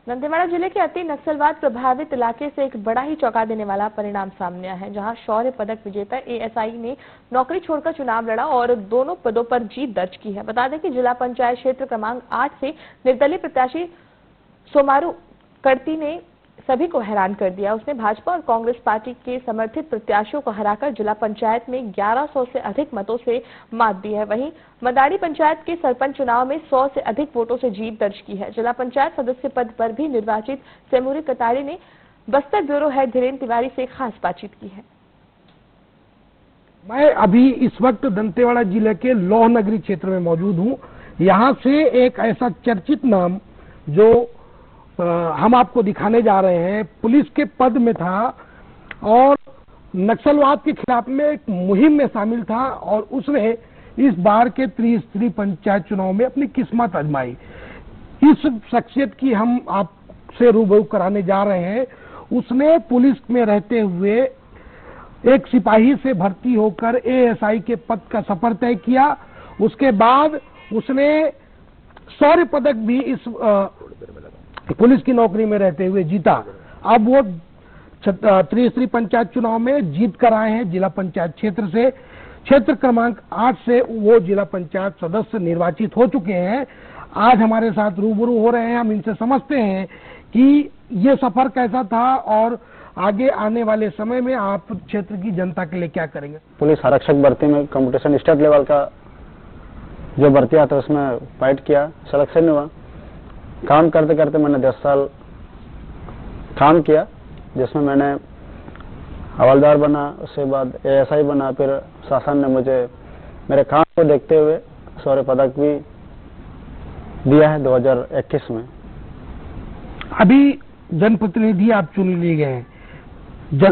दंतेवाड़ा जिले के अति नक्सलवाद प्रभावित इलाके से एक बड़ा ही चौंका देने वाला परिणाम सामने आया है, जहां शौर्य पदक विजेता एएसआई ने नौकरी छोड़कर चुनाव लड़ा और दोनों पदों पर जीत दर्ज की है। बता दें कि जिला पंचायत क्षेत्र क्रमांक 8 से निर्दलीय प्रत्याशी सोमारू कर्ती ने सभी को हैरान कर दिया। उसने भाजपा और कांग्रेस पार्टी के समर्थित प्रत्याशियों को हराकर जिला पंचायत में 1100 से अधिक मतों से मात दी है। वहीं मदाड़ी पंचायत के सरपंच चुनाव में 100 से अधिक वोटों से जीत दर्ज की है। जिला पंचायत सदस्य पद पर भी निर्वाचित सेमूरी कतारी ने बस्तर ब्यूरो हेड धीरेन्द्र तिवारी से खास बातचीत की है। मैं अभी इस वक्त दंतेवाड़ा जिले के लौह नगरी क्षेत्र में मौजूद हूं। यहां से एक ऐसा चर्चित नाम जो हम आपको दिखाने जा रहे हैं, पुलिस के पद में था और नक्सलवाद के खिलाफ में एक मुहिम में शामिल था और उसने इस बार के त्रिस्तरीय पंचायत चुनाव में अपनी किस्मत आजमाई। इस शख्सियत की हम आपसे रूबरू कराने जा रहे हैं। उसने पुलिस में रहते हुए एक सिपाही से भर्ती होकर एएसआई के पद का सफर तय किया। उसके बाद उसने शौर्य पदक भी इस पुलिस की नौकरी में रहते हुए जीता। अब वो त्रिस्तरीय पंचायत चुनाव में जीत कर आए हैं जिला पंचायत क्षेत्र से। क्षेत्र क्रमांक 8 से वो जिला पंचायत सदस्य निर्वाचित हो चुके हैं। आज हमारे साथ रूबरू हो रहे हैं। हम इनसे समझते हैं कि ये सफर कैसा था और आगे आने वाले समय में आप क्षेत्र की जनता के लिए क्या करेंगे। पुलिस आरक्षक भर्ती में कंपटीशन स्टेट लेवल का जो भर्ती आता उसमें फाइट किया, सिलेक्शन हुआ। काम करते करते मैंने 10 साल काम किया, जिसमें मैंने हवलदार बना, उसके बाद एएसआई बना। फिर शासन ने मुझे मेरे काम को देखते हुए शौर्य पदक भी दिया है 2021 में। अभी जनप्रतिनिधि आप चुन लिए गए हैं,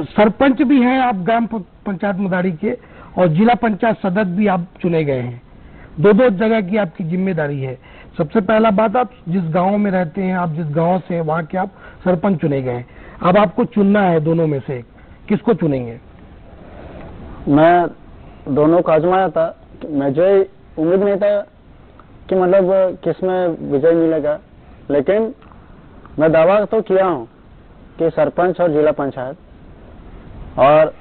सरपंच भी हैं आप ग्राम पंचायत मदाड़ी के और जिला पंचायत सदस्य भी आप चुने गए हैं। दो जगह की आपकी जिम्मेदारी है। सबसे पहला बात, आप जिस गांव में रहते हैं, आप जिस गांव से हैं, वहां के आप सरपंच चुने गए हैं। अब आपको चुनना है दोनों में से, किसको चुनेंगे? मैं दोनों को आजमाया था। मुझे उम्मीद नहीं था कि मतलब किसमें विजय मिलेगा, लेकिन मैं दावा तो किया हूं कि सरपंच और जिला पंचायत, और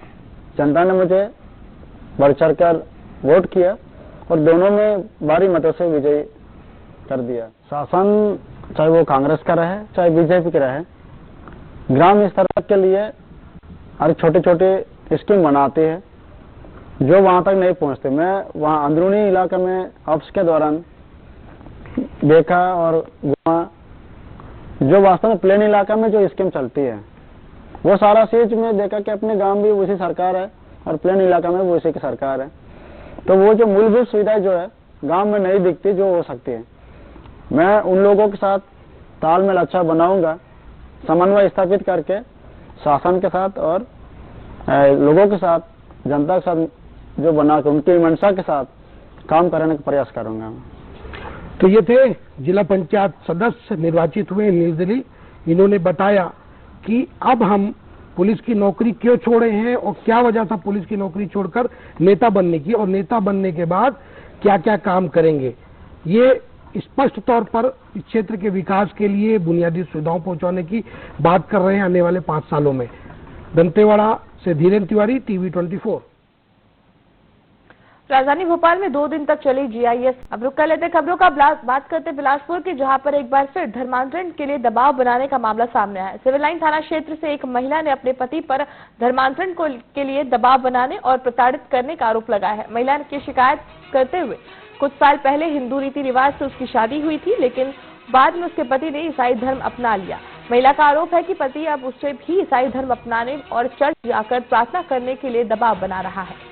जनता ने मुझे बढ़ चढ़कर वोट किया और दोनों में भारी मतों से विजय कर दिया। शासन चाहे वो कांग्रेस का रहे चाहे बीजेपी का रहे, ग्राम स्तर तक के लिए हर छोटे छोटे स्कीम बनाते हैं जो वहां तक नहीं पहुंचते। मैं वहां अंदरूनी इलाके में ऑप्स के दौरान देखा और घुमा, जो वास्तव में प्लेन इलाका में जो स्कीम चलती है वो सारा चीज में देखा कि अपने गांव भी उसी सरकार है और प्लेन इलाका में वो उसी की सरकार है। तो वो जो मूलभूत सुविधाएं जो है गांव में नहीं दिखती, जो हो सकती है, मैं उन लोगों के साथ तालमेल अच्छा बनाऊंगा, समन्वय स्थापित करके शासन के साथ और लोगों के साथ, जनता के साथ जो बना के उनकी मंशा के साथ काम करने का प्रयास करूंगा। तो ये थे जिला पंचायत सदस्य निर्वाचित हुए निर्दलीय। इन्होंने बताया कि अब हम पुलिस की नौकरी क्यों छोड़े हैं और क्या वजह था पुलिस की नौकरी छोड़कर नेता बनने की, और नेता बनने के बाद क्या क्या काम करेंगे। ये स्पष्ट तौर पर इस क्षेत्र के विकास के लिए बुनियादी सुविधाओं पहुंचाने की बात कर रहे हैं आने वाले 5 सालों में। दंतेवाड़ा से धीरेन्द्र तिवारी, टीवी 24। राजधानी भोपाल में 2 दिन तक चली जीआईएस। अब रुक कर लेते खबरों का, बात करते बिलासपुर की, जहां पर एक बार फिर धर्मांतरण के लिए दबाव बनाने का मामला सामने आया है। सिविल लाइन थाना क्षेत्र से एक महिला ने अपने पति पर धर्मांतरण के लिए दबाव बनाने और प्रताड़ित करने का आरोप लगाया है। महिला की शिकायत करते हुए कुछ साल पहले हिंदू रीति रिवाज से उसकी शादी हुई थी, लेकिन बाद में उसके पति ने ईसाई धर्म अपना लिया। महिला का आरोप है कि पति अब उससे भी ईसाई धर्म अपनाने और चर्च जाकर प्रार्थना करने के लिए दबाव बना रहा है।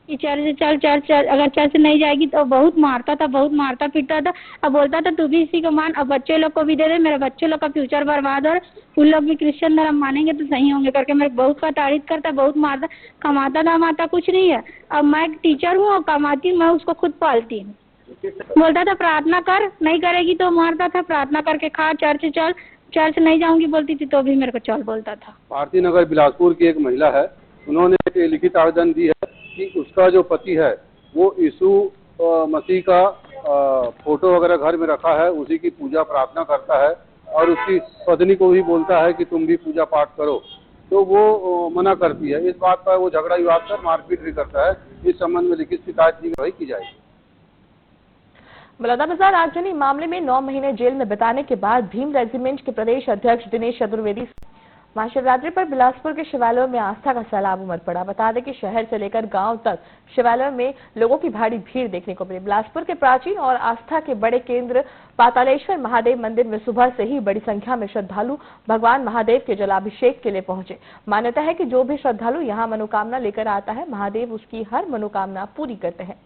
चर्च अगर चर्च नहीं जाएगी तो बहुत मारता था, बहुत मारता पीटता था। अब बोलता था तू भी इसी को मान, अब बच्चे लोग को भी दे दे, मेरे बच्चे लोग का फ्यूचर बर्बाद हो, उन लोग भी क्रिश्चियन धर्म मानेंगे तो सही होंगे करके मेरे बहुत प्रताड़ित करता, बहुत मारता। कमाता धमाता कुछ नहीं है। अब मैं एक टीचर हूँ और कमाती हूँ, मैं उसको खुद पालती हूँ। बोलता था प्रार्थना कर, नहीं करेगी तो मारता था, प्रार्थना करके खा, चर्च चल, चर्च नहीं जाऊंगी बोलती थी तो भी मेरे को चल बोलता था। भारती नगर बिलासपुर की एक महिला है, उन्होंने एक लिखित आवेदन दी है कि उसका जो पति है वो यीशु मसीह का फोटो वगैरह घर में रखा है, उसी की पूजा प्रार्थना करता है और उसकी पत्नी को भी बोलता है कि तुम भी पूजा पाठ करो, तो वो मना करती है। इस बात पर वो झगड़ा विवाद कर मारपीट भी करता है। इस संबंध में लिखित शिकायत की जाएगी। बलौदाबाजार आगजनी मामले में 9 महीने जेल में बिताने के बाद भीम रेजिमेंट के प्रदेश अध्यक्ष दिनेश चतुर्वेदी महाशिवरात्रि पर बिलासपुर के शिवालयों में आस्था का सैलाब उमड़ पड़ा। बता दें कि शहर से लेकर गांव तक शिवालयों में लोगों की भारी भीड़ देखने को मिली। बिलासपुर के प्राचीन और आस्था के बड़े केंद्र पातालेश्वर महादेव मंदिर में सुबह से ही बड़ी संख्या में श्रद्धालु भगवान महादेव के जलाभिषेक के लिए पहुंचे। मान्यता है कि जो भी श्रद्धालु यहाँ मनोकामना लेकर आता है, महादेव उसकी हर मनोकामना पूरी करते हैं।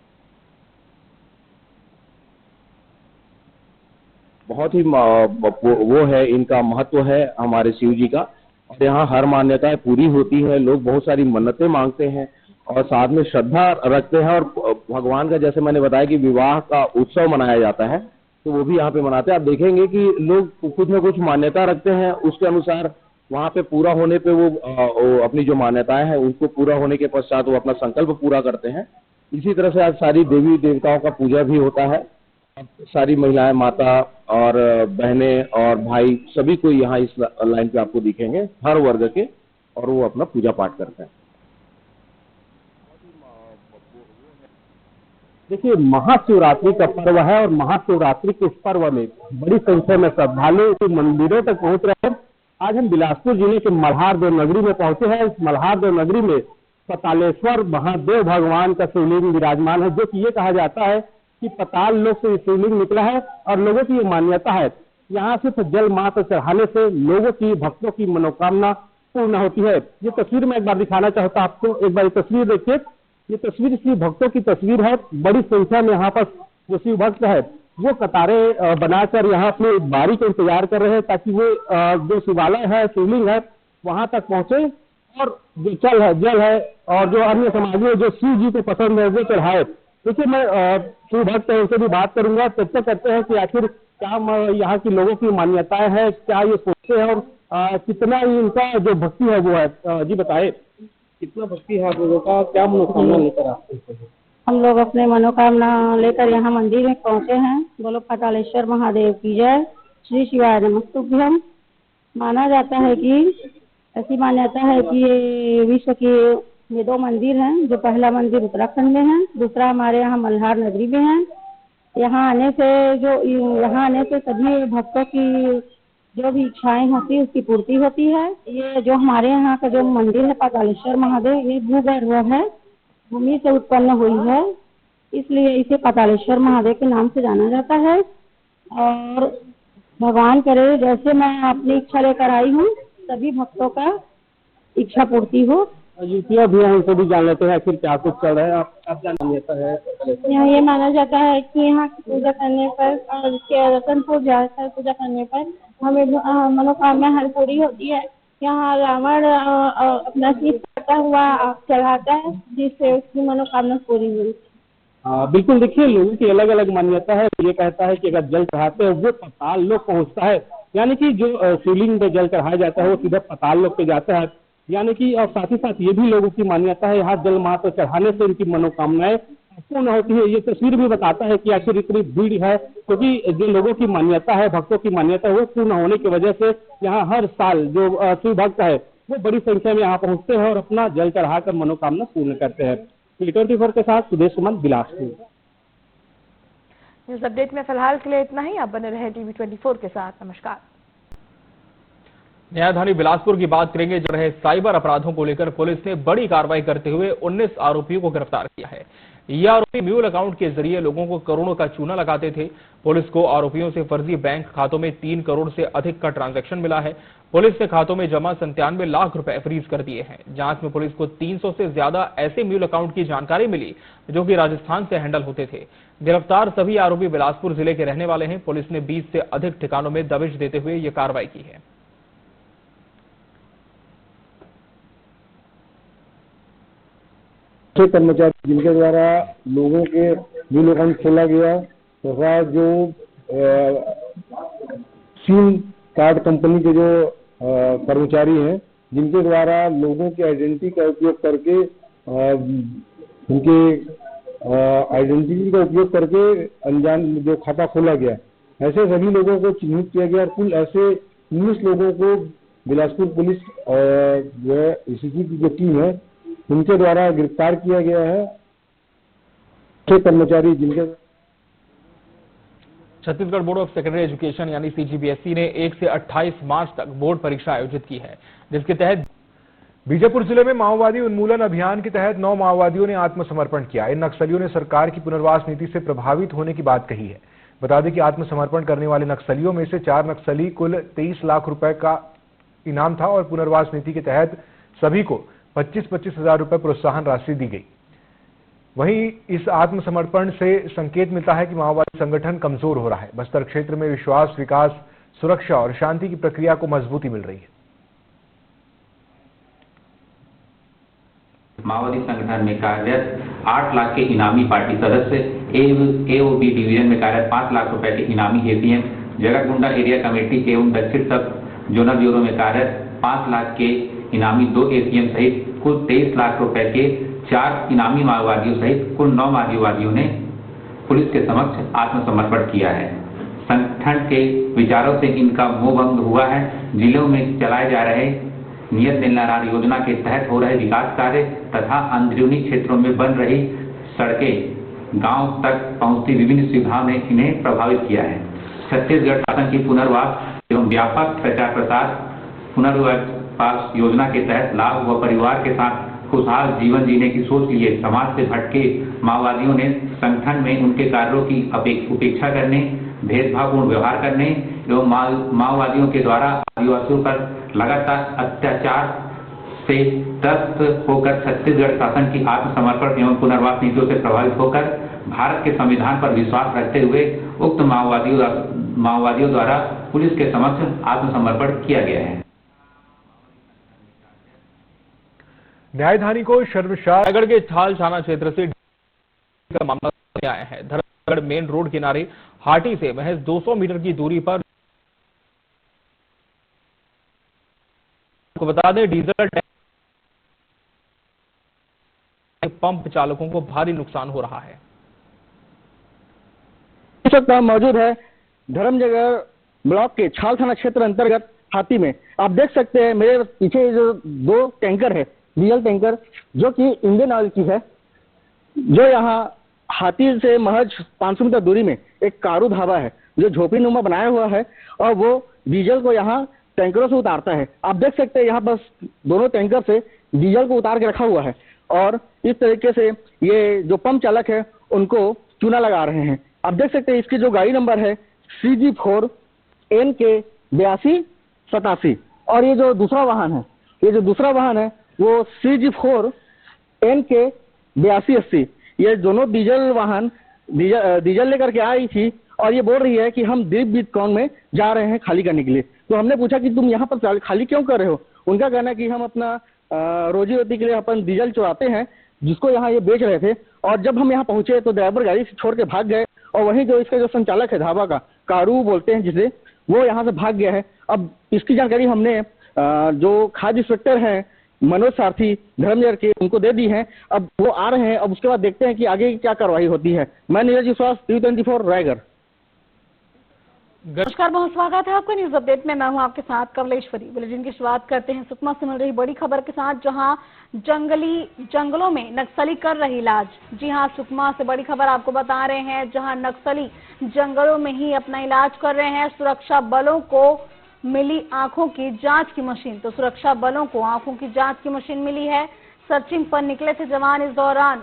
बहुत ही वो है, इनका महत्व है हमारे शिव जी का, और यहाँ हर मान्यताएं पूरी होती है। लोग बहुत सारी मन्नतें मांगते हैं और साथ में श्रद्धा रखते हैं, और भगवान का, जैसे मैंने बताया कि विवाह का उत्सव मनाया जाता है, तो वो भी यहाँ पे मनाते हैं। आप देखेंगे कि लोग कुछ न कुछ मान्यता रखते हैं, उसके अनुसार वहाँ पे पूरा होने पे वो अपनी जो मान्यताएं हैं उनको पूरा होने के पश्चात वो अपना संकल्प पूरा करते हैं। इसी तरह से आज सारी देवी देवताओं का पूजा भी होता है। सारी महिलाएं, माता और बहनें और भाई सभी को यहाँ इस लाइन पे आपको दिखेंगे, हर वर्ग के, और वो अपना पूजा पाठ करते हैं। देखिए, महाशिवरात्रि का पर्व है और महाशिवरात्रि के इस पर्व में बड़ी संख्या में श्रद्धालु मंदिरों तक पहुंच रहे हैं। आज हम बिलासपुर जिले के मल्हारदेव नगरी में पहुंचे हैं। इस मल्हारदेव नगरी में पतालेश्वर महादेव भगवान का शिवलिंग विराजमान है, जो कि ये कहा जाता है कि पताल लोक से शिवलिंग निकला है, और लोगों की ये मान्यता है यहाँ सिर्फ जल मात्र चढ़ाने से लोगों की, भक्तों की मनोकामना पूर्ण होती है। ये तस्वीर मैं एक बार दिखाना चाहता हूँ आपको। एक बार ये तस्वीर देखिए। ये तस्वीर शिव भक्तों की तस्वीर है। बड़ी संख्या में यहाँ पर जो शिव भक्त है वो कतारें बनाकर यहाँ अपनी बारी का इंतजार कर रहे हैं, ताकि वो जो शिवालय है, शिवलिंग है, वहां तक पहुंचे और जो जल है और जो अन्य सामग्री जो शिव जी को पसंद है वो चढ़ाए। देखिए, मैं शिव भक्त है उनसे भी बात करूंगा, चर्चा करते हैं कि आखिर क्या यहाँ की लोगों की मान्यताएं हैं, क्या ये सोचते हैं और कितना इनका जो भक्ति है वो है। जी बताए, कितना भक्ति है आप लोगों का, क्या मनोकामना लेकर आते हैं? हम लोग अपने मनोकामना लेकर यहाँ मंदिर में पहुँचे हैं। बोलो पातालेश्वर महादेव की जय, श्री शिवाय नमस्तुभ्यम। माना जाता है कि ऐसी मान्यता है कि ये विश्व के ये 2 मंदिर हैं। जो पहला मंदिर उत्तराखंड में है, दूसरा हमारे यहाँ मल्हार नगरी में है। यहाँ आने से सभी भक्तों की जो भी इच्छाएं होती है उसकी पूर्ति होती है। ये जो हमारे यहाँ का जो मंदिर है पातालेश्वर महादेव, ये भूगर्भ है, भूमि से उत्पन्न हुई है, इसलिए इसे पातालेश्वर महादेव के नाम से जाना जाता है। और भगवान करे जैसे मैं अपनी इच्छा लेकर आई हूँ, सभी भक्तों का इच्छा पूर्ति हो। युक्तियाँ अभियान से भी जान लेते हैं आखिर क्या कुछ चल रहा है। आप क्या मान्यता है? यहाँ ये माना जाता है कि यहाँ की पूजा करने पर और इसके रतनपुर जाकर पूजा करने पर हमें मनोकामना हर पूरी होती है। यहाँ रावण अपना शीश करता हुआ चढ़ाता है, जिससे उसकी मनोकामना पूरी हुई। बिल्कुल। देखिए, लोगों की अलग अलग मान्यता है। ये कहता है कि अगर जल चढ़ाते हैं वो पताल लोक पहुँचता है, यानी कि जो शिवलिंग पे जल चढ़ाया जाता है वो सीधा पताल लोक पे जाता है, यानी कि। और साथ ही साथ ये भी लोगों की मान्यता है यहाँ जल मात्र चढ़ाने से उनकी मनोकामनाएं पूर्ण होती है। ये तस्वीर भी बताता है कि आखिर इतनी भीड़ है, क्योंकि जो लोगों की मान्यता है, भक्तों की मान्यता है, वो पूर्ण होने की वजह से यहाँ हर साल जो शिव भक्त है वो बड़ी संख्या में यहाँ पहुँचते हैं और अपना जल चढ़ाकर मनोकामना पूर्ण करते हैं। T24 के साथ सुदेश सुमन, बिलासपुर। न्यूज अपडेट में फिलहाल के लिए इतना ही। आप बने रहे TV24 के साथ। नमस्कार। न्यायधानी बिलासपुर की बात करेंगे। जो रहे साइबर अपराधों को लेकर पुलिस ने बड़ी कार्रवाई करते हुए 19 आरोपियों को गिरफ्तार किया है। ये आरोपी म्यूल अकाउंट के जरिए लोगों को करोड़ों का चूना लगाते थे। पुलिस को आरोपियों से फर्जी बैंक खातों में 3 करोड़ से अधिक का ट्रांजैक्शन मिला है। पुलिस ने खातों में जमा 97 लाख रुपए फ्रीज कर दिए हैं। जांच में पुलिस को 300 से ज्यादा ऐसे म्यूल अकाउंट की जानकारी मिली जो कि राजस्थान से हैंडल होते थे। गिरफ्तार सभी आरोपी बिलासपुर जिले के रहने वाले हैं। पुलिस ने 20 से अधिक ठिकानों में दबिश देते हुए ये कार्रवाई की है। कर्मचारी जिनके द्वारा लोगों के म्यूल अकाउंट खोला गया तथा जो सिम कार्ड कंपनी के जो कर्मचारी हैं जिनके द्वारा लोगों की आइडेंटिटी का उपयोग करके उनके आइडेंटिटी का उपयोग करके अनजान जो खाता खोला गया, ऐसे सभी लोगों को चिन्हित किया गया और कुल ऐसे 19 लोगों को बिलासपुर पुलिस और जो है एसीसी की जो टीम है उनके द्वारा गिरफ्तार किया गया है। 6 कर्मचारी जिनके Chhattisgarh board of secondary education यानी सीजीबीएसई ने 1 से 28 मार्च तक बोर्ड परीक्षा आयोजित की है, जिसके तहत बीजापुर जिले में माओवादी उन्मूलन अभियान के तहत 9 माओवादियों ने आत्मसमर्पण किया। इन नक्सलियों ने सरकार की पुनर्वास नीति से प्रभावित होने की बात कही है। बता दें कि आत्मसमर्पण करने वाले नक्सलियों में से 4 नक्सली कुल 23 लाख रुपए का इनाम था और पुनर्वास नीति के तहत सभी को 25-25 हजार रुपए प्रोत्साहन राशि दी गई। वहीं इस आत्मसमर्पण से संकेत मिलता है कि माओवादी संगठन कमजोर हो रहा है। बस्तर क्षेत्र में विश्वास, विकास, सुरक्षा और शांति की प्रक्रिया को मजबूती मिल रही है। माओवादी संगठन में कार्यरत 8 लाख के इनामी पार्टी सदस्य, एओबी डिवीजन में कार्यरत 5 लाख रुपए के इनामी एसीएम, जगतगुंडा एरिया कमेटी एवं दक्षिण सब जोनल ब्यूरो में कार्यरत 5 लाख के इनामी 2 एसीएम सहित कुल 23 लाख रुपए के 4 इनामी माओवादियों सहित कुल 9 माओवादियों ने पुलिस के समक्ष आत्मसमर्पण किया है। संगठन के विचारों से इनका मोहभंग हुआ है। जिलों में चलाए जा रहे नियत निराहार योजना के तहत हो रहे विकास कार्य तथा अंदरूनी क्षेत्रों में बन रही सड़कें गांव तक पहुंचती विभिन्न सुविधाओं ने इन्हें प्रभावित किया है। छत्तीसगढ़ शासन की पुनर्वास एवं व्यापक प्रचार प्रसार पुनर्वास योजना के तहत लाभ व परिवार के साथ खुशहाल जीवन जीने की सोच लिए समाज से भटके माओवादियों ने संगठन में उनके कार्यों की उपेक्षा करने, भेदभावपूर्ण व्यवहार करने एवं माओवादियों के द्वारा आदिवासियों पर लगातार अत्याचार से त्रस्त होकर छत्तीसगढ़ शासन की आत्मसमर्पण एवं पुनर्वास नीतियों से प्रभावित होकर भारत के संविधान पर विश्वास रखते हुए उक्त माओवादियों द्वारा पुलिस के समक्ष आत्मसमर्पण किया गया है। न्यायधानी को शर्मशार रायगढ़ के छाल थाना क्षेत्र से का मामला सामने आया है। धर्मगढ़ मेन रोड किनारे हाटी से महज 200 मीटर की दूरी पर को बता दें डीजल पंप चालकों को भारी नुकसान हो रहा है। इस वक्त हम मौजूद है धर्मनगर ब्लॉक के छाल थाना क्षेत्र अंतर्गत हाथी में। आप देख सकते हैं मेरे पीछे जो 2 टैंकर है, डीजल टैंकर, जो कि इंडियन ऑयल की है, जो यहाँ हाथी से महज 500 मीटर दूरी में एक कारू ढाबा है जो झोपड़ी नुमा बनाया हुआ है और वो डीजल को यहाँ टैंकरों से उतारता है। आप देख सकते हैं यहाँ बस दोनों टैंकर से डीजल को उतार के रखा हुआ है और इस तरीके से ये जो पंप चालक है उनको चूना लगा रहे हैं। आप देख सकते हैं इसकी जो गाड़ी नंबर है CG4 NK 8287 और ये जो दूसरा वाहन है वो CG4 NK 8280। ये दोनों डीजल वाहन डीजल लेकर के आई थी और ये बोल रही है कि हम दीप कौन में जा रहे हैं खाली करने के लिए। तो हमने पूछा कि तुम यहाँ पर खाली क्यों कर रहे हो? उनका कहना है कि हम अपना रोजी रोटी के लिए अपन डीजल चुराते हैं, जिसको यहाँ ये बेच रहे थे। और जब हम यहाँ पहुंचे तो ड्राइवर गाड़ी से छोड़ के भाग गए और वहीं जो इसका जो संचालक है ढाबा का, कारू बोलते हैं जिसे, वो यहाँ से भाग गया है। अब इसकी जानकारी हमने जो खाद्य इंस्पेक्टर हैं मनोज सारथी धर्मनगर के, उनको दे दी है। अब वो आ रहे हैं, अब उसके बाद देखते हैं कि आगे की क्या कार्रवाई होती है। मैं नीरज विश्वास, T24 रायगढ़। नमस्कार, बहुत स्वागत है आपका न्यूज अपडेट में। मैं हूं आपके साथ कमलेश्वरी। बुलेटिन की शुरुआत करते हैं सुकमा से मिल रही बड़ी खबर के साथ, जहां जंगलों में नक्सली कर रही इलाज। जी हां, सुकमा से बड़ी खबर आपको बता रहे हैं, जहां नक्सली जंगलों में ही अपना इलाज कर रहे हैं। सुरक्षा बलों को मिली आंखों की जांच की मशीन। तो सुरक्षा बलों को आंखों की जांच की मशीन मिली है। सर्चिंग पर निकले थे जवान, इस दौरान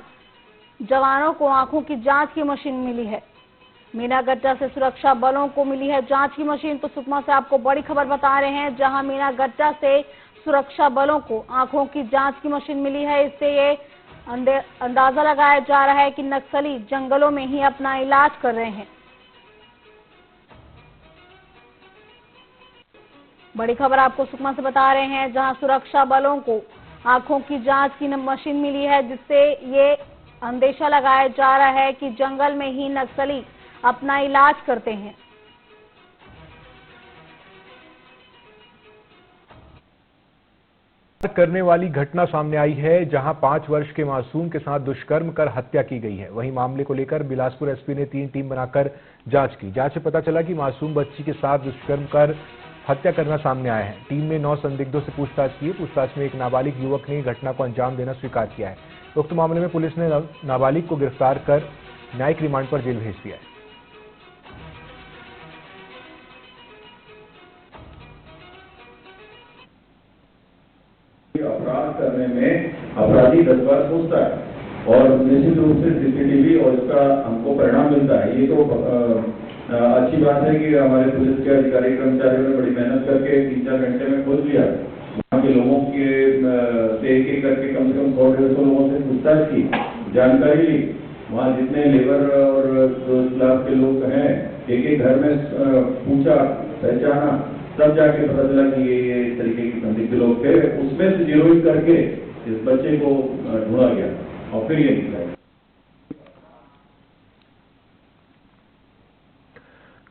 जवानों को आंखों की जांच की मशीन मिली है। मीनागट्टा से सुरक्षा बलों को मिली है जांच की मशीन। तो सुकमा से आपको बड़ी खबर बता रहे हैं, जहां मीनागट्टा से सुरक्षा बलों को आंखों की जांच की मशीन मिली है। इससे ये अंदाजा लगाया जा रहा है कि नक्सली जंगलों में ही अपना इलाज कर रहे हैं। बड़ी खबर आपको सुकमा से बता रहे हैं, जहां सुरक्षा बलों को आंखों की जांच की मशीन मिली है, जिससे ये अंदेशा लगाया जा रहा है कि जंगल में ही नक्सली अपना इलाज करते हैं। करने वाली घटना सामने आई है, जहां 5 वर्ष के मासूम के साथ दुष्कर्म कर हत्या की गई है। वहीं मामले को लेकर बिलासपुर एसपी ने 3 टीम बनाकर जांच की। जांच से पता चला कि मासूम बच्ची के साथ दुष्कर्म कर हत्या करना सामने आया है। टीम ने 9 संदिग्धों से पूछताछ की। पूछताछ में एक नाबालिग युवक ने घटना को अंजाम देना स्वीकार किया है। उक्त मामले में पुलिस ने नाबालिग को गिरफ्तार कर न्यायिक रिमांड पर जेल भेज दिया है। अपराध करने में अपराधी 10 बार सोचता है और निश्चित रूप से सीसीटीवी और इसका हमको परिणाम मिलता है। ये तो अच्छी बात है कि हमारे पुलिस के अधिकारी कर्मचारियों ने बड़ी मेहनत करके 3-4 घंटे में खोज लिया। वहाँ के लोगों के से एक करके कम से कम 100-150 लोगों से पूछताछ की, जानकारी ली। वहाँ जितने लेबर और क्लास के लोग हैं, एक घर में पूछा, पहचाना, तब जाके पता चला कि ये इस तरीके के संदिग्ध लोग थे। उसमें से जीरो इन करके इस बच्चे को ढूंढा गया और फिर ये निकला।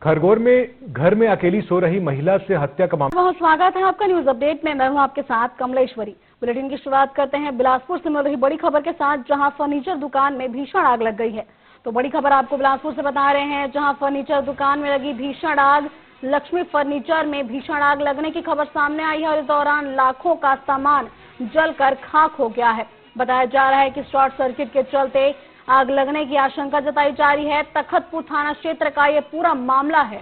खरगोन में घर में अकेली सो रही महिला से हत्या का मामला। बहुत स्वागत है आपका न्यूज अपडेट में। मैं हूं आपके साथ कमलेश्वरी। बुलेटिन की शुरुआत करते हैं बिलासपुर से मिल रही बड़ी खबर के साथ, जहां फर्नीचर दुकान में भीषण आग लग गई है। तो बड़ी खबर आपको बिलासपुर से बता रहे हैं, जहां फर्नीचर दुकान में लगी भीषण आग। लक्ष्मी फर्नीचर में भीषण आग लगने की खबर सामने आई है और इस दौरान लाखों का सामान जलकर खाक हो गया है। बताया जा रहा है कि शॉर्ट सर्किट के चलते आग लगने की आशंका जताई जा रही है। तखतपुर थाना क्षेत्र का ये पूरा मामला है।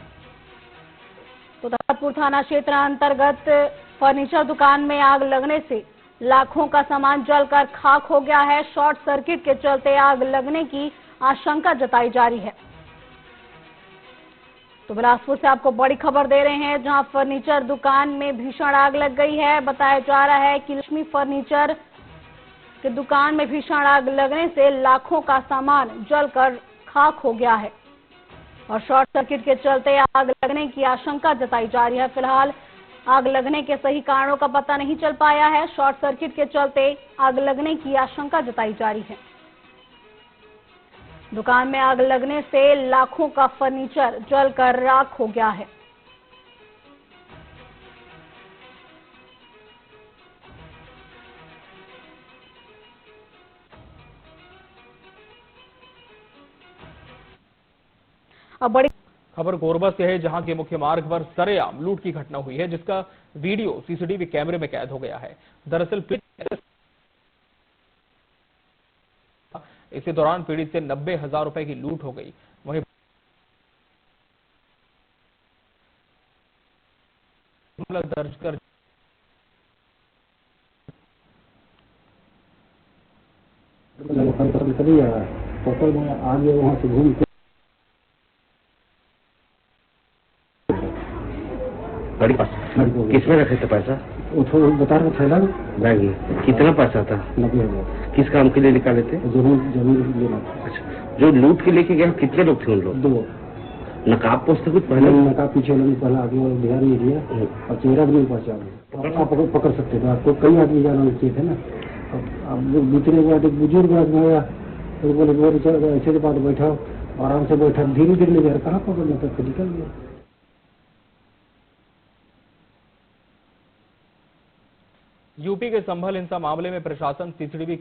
तो तखतपुर थाना क्षेत्र अंतर्गत फर्नीचर दुकान में आग लगने से लाखों का सामान जलकर खाक हो गया है। शॉर्ट सर्किट के चलते आग लगने की आशंका जताई जा रही है। तो बिलासपुर से आपको बड़ी खबर दे रहे हैं, जहां फर्नीचर दुकान में भीषण आग लग गई है। बताया जा रहा है कि लक्ष्मी फर्नीचर की दुकान में भीषण आग लगने से लाखों का सामान जलकर खाक हो गया है और शॉर्ट सर्किट के चलते आग लगने की आशंका जताई जा रही है। फिलहाल आग लगने के सही कारणों का पता नहीं चल पाया है। शॉर्ट सर्किट के चलते आग लगने की आशंका जताई जा रही है। दुकान में आग लगने से लाखों का फर्नीचर जलकर राख हो गया है। अब बड़ी खबर कोरबा से है, जहां के मुख्य मार्ग पर सरेआम लूट की घटना हुई है, जिसका वीडियो सीसीटीवी कैमरे में कैद हो गया है। दरअसल इसी दौरान पीड़ित से 90,000 रुपए की लूट हो गई। वहीं दर्ज कर होटल में आगे वहाँ से घूम के किसमें रखे थे पैसा? वो बता रहा था ना बैग में। कितना पैसा था? 90,000। किस काम के लिए निकाले थे? जमीन लेना था। अच्छा, जो लूट के लेके गए कितने लोग थे उन लोग? 2। नकाब पोस्ते कुछ पहले? नकाब पीछे वाले पहले आगे वाले ध्यान नहीं दिया और चेहरा भी नहीं पहचाना। आप पकड़ सकते थे, आपको कई आदमी जाना चाहिए थे ना। अब दूसरे के बाद एक बुजुर्ग आदमी आया तो बोले ऐसे के बाद बैठा, आराम से बैठा, धीरे धीरे ले जा रहा, कहाँ पकड़ना था, निकल गया। यूपी के संभल हिंसा मामले में प्रशासन सीसीटीवी